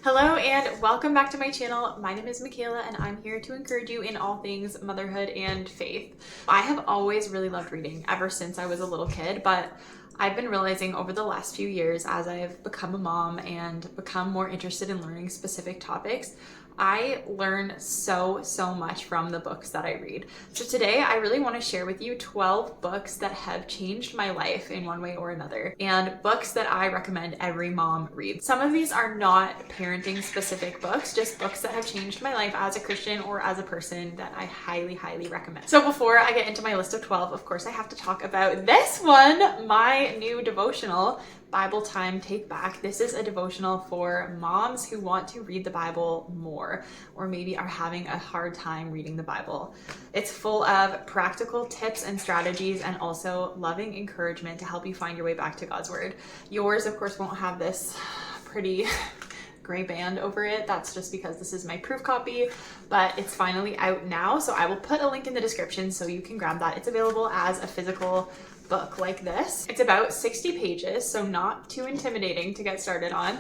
Hello and welcome back to my channel. My name is Michaela and I'm here to encourage you in all things motherhood and faith. I have always really loved reading ever since I was a little kid, but I've been realizing over the last few years as I've become a mom and become more interested in learning specific topics, I learn so much from the books that I read. So today I really want to share with you 12 books that have changed my life in one way or another, and books that I recommend every mom read. Some of these are not parenting specific books, just books that have changed my life as a Christian or as a person that I highly recommend. So before I get into my list of 12, of course I have to talk about this one, my new devotional, Bible Time Take Back. This is a devotional for moms who want to read the Bible more, or maybe are having a hard time reading the Bible. It's full of practical tips and strategies and also loving encouragement to help you find your way back to God's Word. Yours, of course, won't have this pretty gray band over it. That's just because this is my proof copy, but it's finally out now. So I will put a link in the description so you can grab that. It's available as a physical book like this. It's about 60 pages, so not too intimidating to get started on.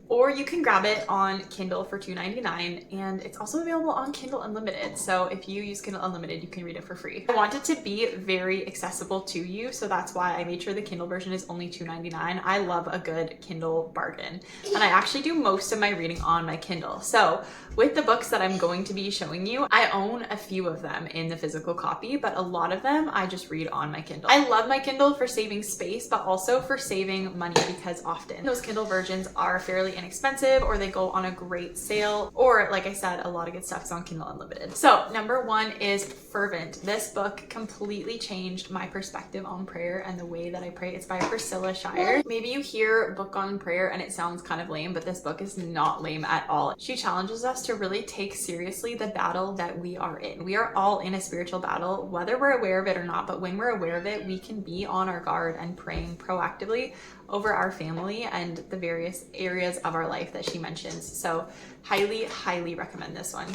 Or you can grab it on Kindle for $2.99, and it's also available on Kindle Unlimited. So if you use Kindle Unlimited, you can read it for free. I want it to be very accessible to you, so that's why I made sure the Kindle version is only $2.99. I love a good Kindle bargain, and I actually do most of my reading on my Kindle. So with the books that I'm going to be showing you, I own a few of them in the physical copy, but a lot of them I just read on my Kindle. I love my Kindle for saving space, but also for saving money, because often those Kindle versions are fairly inexpensive, or they go on a great sale, or like I said, a lot of good stuff is on Kindle Unlimited. So number one is Fervent. This book completely changed my perspective on prayer and the way that I pray. It's by Priscilla Shirer. Maybe you hear book on prayer and it sounds kind of lame, but this book is not lame at all. She challenges us to really take seriously the battle that we are in. We are all in a spiritual battle, whether we're aware of it or not, but when we're aware of it, we can be on our guard and praying proactively over our family and the various areas of our life that she mentions. So highly recommend this one.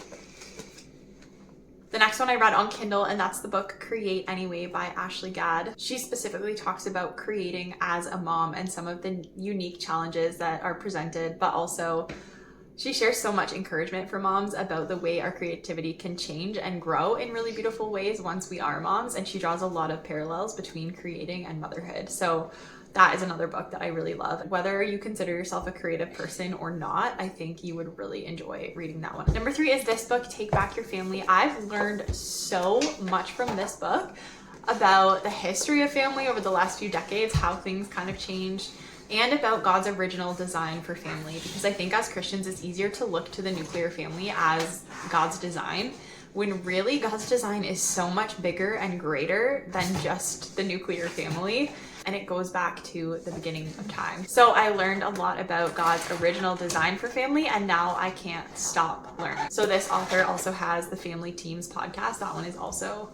The next one I read on Kindle, and that's the book Create Anyway by Ashley Gadd. She specifically talks about creating as a mom and some of the unique challenges that are presented, but also she shares so much encouragement for moms about the way our creativity can change and grow in really beautiful ways once we are moms, and she draws a lot of parallels between creating and motherhood. So that is another book that I really love. Whether you consider yourself a creative person or not, I think you would really enjoy reading that one. Number three is this book, Take Back Your Family. I've learned so much from this book about the history of family over the last few decades, how things kind of changed, and about God's original design for family. Because I think as Christians, it's easier to look to the nuclear family as God's design, when really God's design is so much bigger and greater than just the nuclear family. And it goes back to the beginning of time. So I learned a lot about God's original design for family, and now I can't stop learning. So this author also has the Family Teams podcast. That one is also,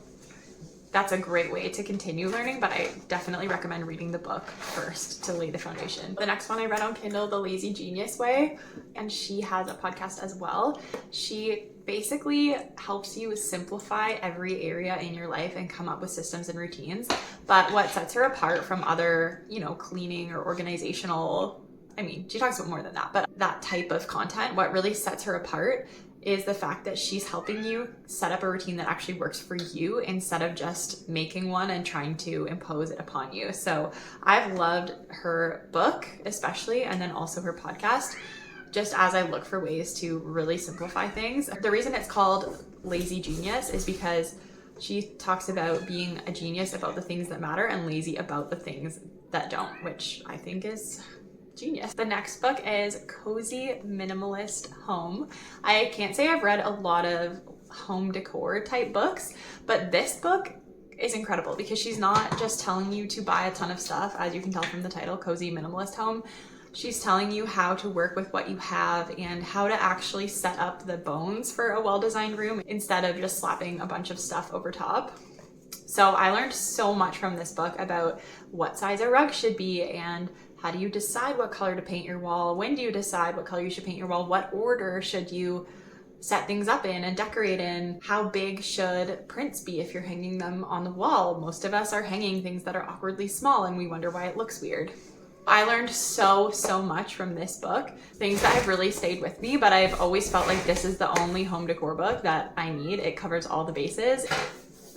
that's a great way to continue learning, but I definitely recommend reading the book first to lay the foundation. The next one I read on Kindle, The Lazy Genius Way, and she has a podcast as well. She basically helps you simplify every area in your life and come up with systems and routines. But what sets her apart from other, cleaning or organizational, she talks about more than that, but that type of content, what really sets her apart is the fact that she's helping you set up a routine that actually works for you instead of just making one and trying to impose it upon you. So I've loved her book especially, and then also her podcast, just as I look for ways to really simplify things. The reason it's called Lazy Genius is because she talks about being a genius about the things that matter and lazy about the things that don't, which I think is genius. The next book is Cozy Minimalist Home. I can't say I've read a lot of home decor type books, but this book is incredible because she's not just telling you to buy a ton of stuff, as you can tell from the title, Cozy Minimalist Home. She's telling you how to work with what you have and how to actually set up the bones for a well-designed room instead of just slapping a bunch of stuff over top. So I learned so much from this book about what size a rug should be, and how do you decide what color to paint your wall? When do you decide what color you should paint your wall? What order should you set things up in and decorate in? How big should prints be if you're hanging them on the wall? Most of us are hanging things that are awkwardly small and we wonder why it looks weird. I learned so much from this book, things that have really stayed with me, but I've always felt like this is the only home decor book that I need. It covers all the bases.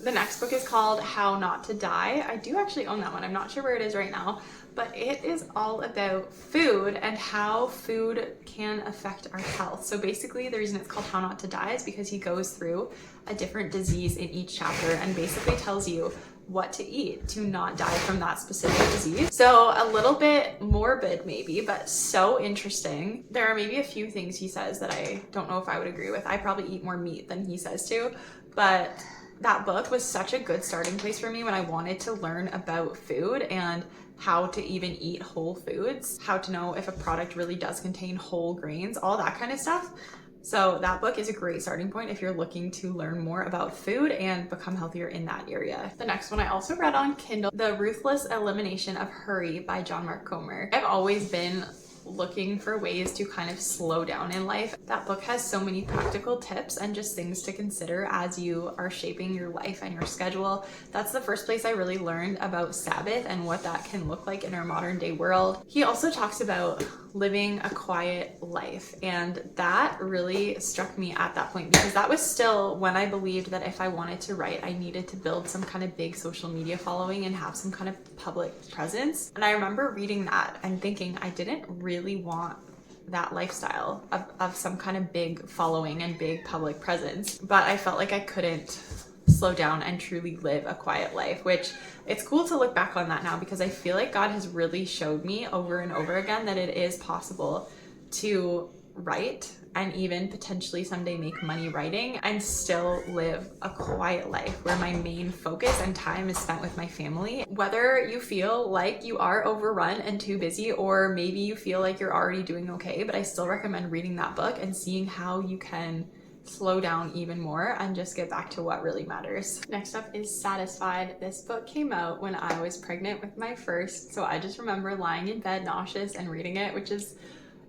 The next book is called How Not to Die. I do actually own that one. I'm not sure where it is right now, but it is all about food and how food can affect our health. So basically the reason it's called How Not to Die is because he goes through a different disease in each chapter and basically tells you what to eat to not die from that specific disease. So a little bit morbid maybe, but so interesting. There are maybe a few things he says that I don't know if I would agree with. I probably eat more meat than he says to, but that book was such a good starting place for me when I wanted to learn about food and how to even eat whole foods, how to know if a product really does contain whole grains, all that kind of stuff. So that book is a great starting point if you're looking to learn more about food and become healthier in that area. The next one I also read on Kindle, The Ruthless Elimination of Hurry by John Mark Comer. I've always been looking for ways to kind of slow down in life. That book has so many practical tips and just things to consider as you are shaping your life and your schedule. That's the first place I really learned about Sabbath and what that can look like in our modern day world. He also talks about living a quiet life, and that really struck me at that point because that was still when I believed that if I wanted to write, I needed to build some kind of big social media following and have some kind of public presence. And I remember reading that and thinking I didn't really want that lifestyle of some kind of big following and big public presence, but I felt like I couldn't slow down and truly live a quiet life, which it's cool to look back on that now because I feel like God has really showed me over and over again that it is possible to write and even potentially someday make money writing and still live a quiet life where my main focus and time is spent with my family. Whether you feel like you are overrun and too busy, or maybe you feel like you're already doing okay, but I still recommend reading that book and seeing how you can slow down even more and just get back to what really matters. Next up is Satisfied. This book came out when I was pregnant with my first, so I just remember lying in bed nauseous and reading it, which is,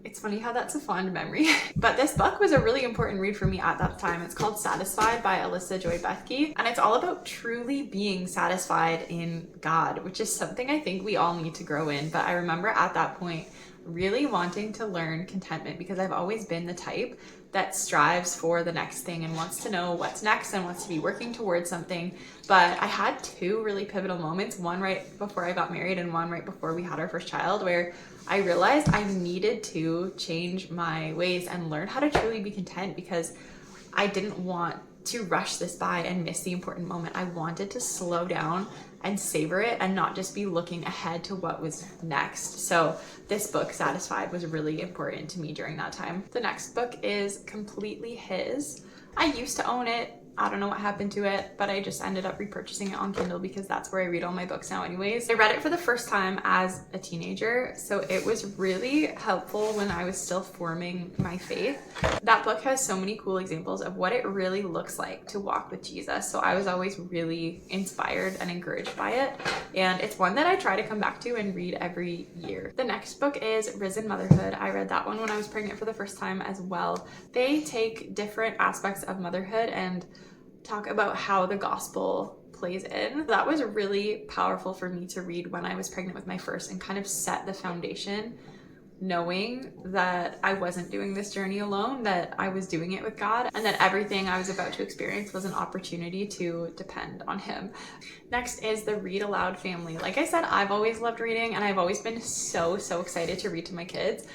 it's funny how that's a fond memory. But this book was a really important read for me at that time. It's called Satisfied by Alyssa Joy Bethke, and it's all about truly being satisfied in God, which is something I think we all need to grow in. But I remember at that point really wanting to learn contentment because I've always been the type that strives for the next thing and wants to know what's next and wants to be working towards something. But I had two really pivotal moments, one right before I got married and one right before we had our first child, where I realized I needed to change my ways and learn how to truly be content because I didn't want to rush this by and miss the important moment. I wanted to slow down and savor it and not just be looking ahead to what was next. So this book, Satisfied, was really important to me during that time. The next book is Completely His. I used to own it. I don't know what happened to it, but I just ended up repurchasing it on Kindle because that's where I read all my books now anyways. I read it for the first time as a teenager, so it was really helpful when I was still forming my faith. That book has so many cool examples of what it really looks like to walk with Jesus, so I was always really inspired and encouraged by it, and it's one that I try to come back to and read every year. The next book is Risen Motherhood. I read that one when I was pregnant for the first time as well. They take different aspects of motherhood and talk about how the gospel plays in. That was really powerful for me to read when I was pregnant with my first and kind of set the foundation, knowing that I wasn't doing this journey alone, that I was doing it with God, and that everything I was about to experience was an opportunity to depend on Him. Next is the Read Aloud family. Like I said, I've always loved reading and I've always been so excited to read to my kids.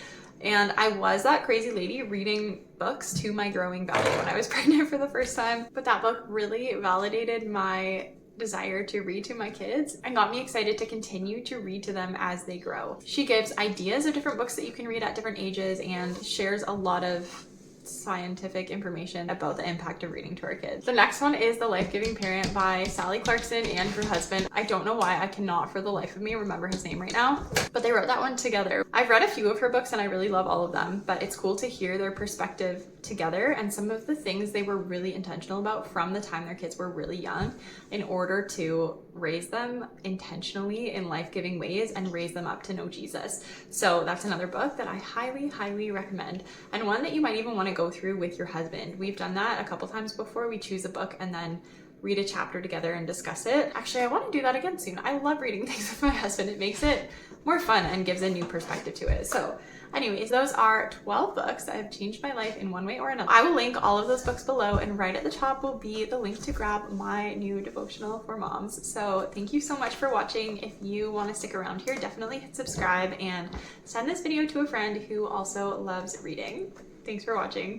And I was that crazy lady reading books to my growing belly when I was pregnant for the first time. But that book really validated my desire to read to my kids and got me excited to continue to read to them as they grow. She gives ideas of different books that you can read at different ages and shares a lot of scientific information about the impact of reading to our kids. The next one is The Life-Giving Parent by Sally Clarkson and her husband. I don't know why I cannot for the life of me remember his name right now, but they wrote that one together. I've read a few of her books and I really love all of them, but it's cool to hear their perspective together and some of the things they were really intentional about from the time their kids were really young in order to raise them intentionally in life-giving ways and raise them up to know Jesus. So that's another book that I highly recommend, and one that you might even want to go through with your husband. We've done that a couple times before. We choose a book and then read a chapter together and discuss it. Actually, I want to do that again soon. I love reading things with my husband. It makes it more fun and gives a new perspective to it. So anyways, those are 12 books that have changed my life in one way or another. I will link all of those books below, and right at the top will be the link to grab my new devotional for moms. So thank you so much for watching. If you want to stick around here, definitely hit subscribe and send this video to a friend who also loves reading. Thanks for watching.